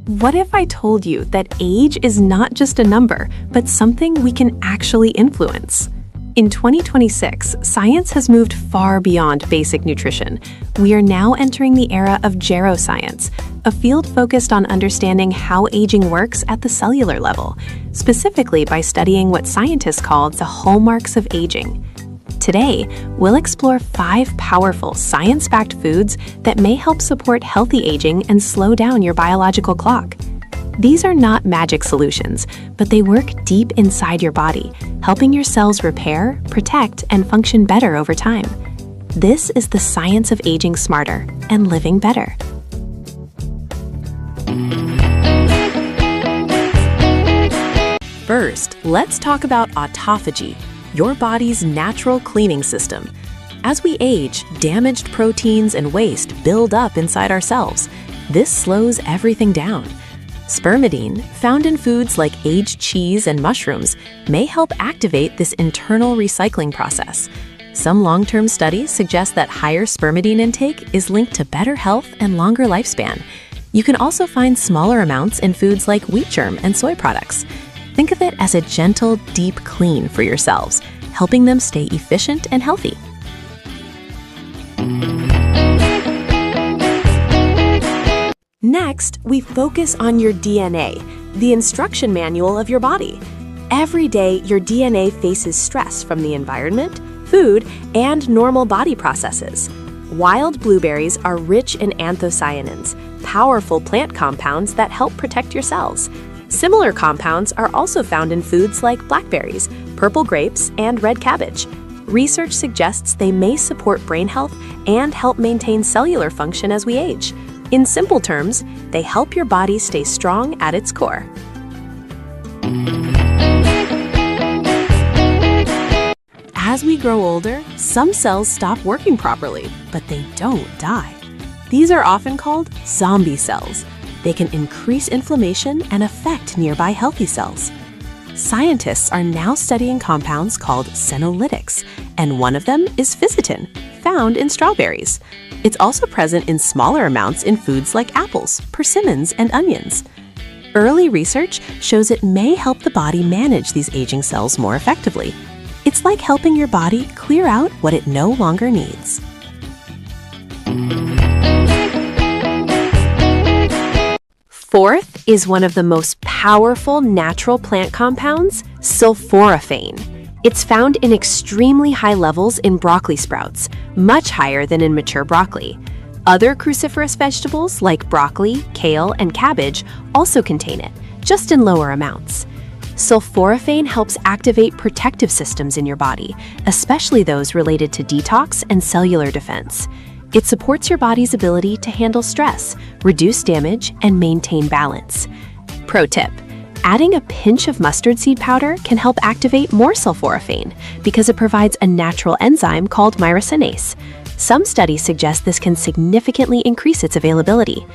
What if I told you that age is not just a number, but something we can actually influence? In 2026, science has moved far beyond basic nutrition. We are now entering the era of Geroscience, a field focused on understanding how aging works at the cellular level, specifically by studying what scientists call the hallmarks of aging. Today, we'll explore 5 powerful science-backed foods that may help support healthy aging and slow down your biological clock. These are not magic solutions, but they work deep inside your body, helping your cells repair, protect, and function better over time. This is the science of aging smarter and living better. First, let's talk about autophagy, your body's natural cleaning system. As we age, damaged proteins and waste build up inside our cells. This slows everything down. Spermidine, found in foods like aged cheese and mushrooms, may help activate this internal recycling process. Some long-term studies suggest that higher spermidine intake is linked to better health and longer lifespan. You can also find smaller amounts in foods like wheat germ and soy products. Think of it as a gentle, deep clean for your cells, helping them stay efficient and healthy. Next, we focus on your DNA, the instruction manual of your body. Every day, your DNA faces stress from the environment, food, and normal body processes. Wild blueberries are rich in anthocyanins, powerful plant compounds that help protect your cells. Similar compounds are also found in foods like blackberries, purple grapes, and red cabbage. Research suggests they may support brain health and help maintain cellular function as we age. In simple terms, they help your body stay strong at its core. As we grow older, some cells stop working properly, but they don't die. These are often called zombie cells. They can increase inflammation and affect nearby healthy cells. Scientists are now studying compounds called senolytics, and one of them is Fisetin, found in strawberries. It's also present in smaller amounts in foods like apples, persimmons, and onions. Early research shows it may help the body manage these aging cells more effectively. It's like helping your body clear out what it no longer needs. Fourth is one of the most powerful natural plant compounds, sulforaphane. It's found in extremely high levels in broccoli sprouts, much higher than in mature broccoli. Other cruciferous vegetables like broccoli, kale, and cabbage also contain it, just in lower amounts. Sulforaphane helps activate protective systems in your body, especially those related to detox and cellular defense. It supports your body's ability to handle stress, reduce damage, and maintain balance. Pro tip: adding a pinch of mustard seed powder can help activate more sulforaphane because it provides a natural enzyme called myrosinase. Some studies suggest this can significantly increase its availability.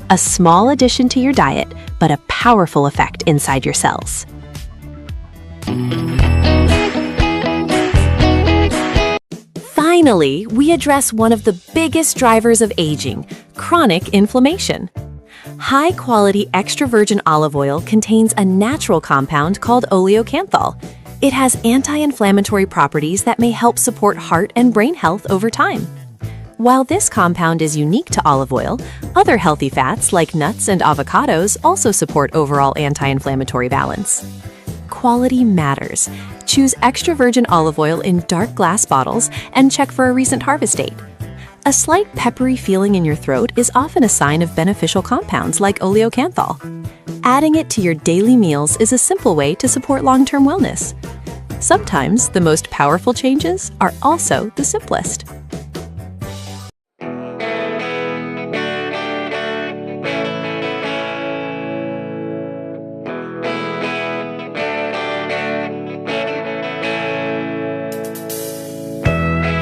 A small addition to your diet, but a powerful effect inside your cells. Finally, we address one of the biggest drivers of aging, chronic inflammation. High-quality extra virgin olive oil contains a natural compound called oleocanthal. It has anti-inflammatory properties that may help support heart and brain health over time. While this compound is unique to olive oil, other healthy fats like nuts and avocados also support overall anti-inflammatory balance. Quality matters. Choose extra virgin olive oil in dark glass bottles and check for a recent harvest date. A slight peppery feeling in your throat is often a sign of beneficial compounds like oleocanthal. Adding it to your daily meals is a simple way to support long-term wellness. Sometimes the most powerful changes are also the simplest.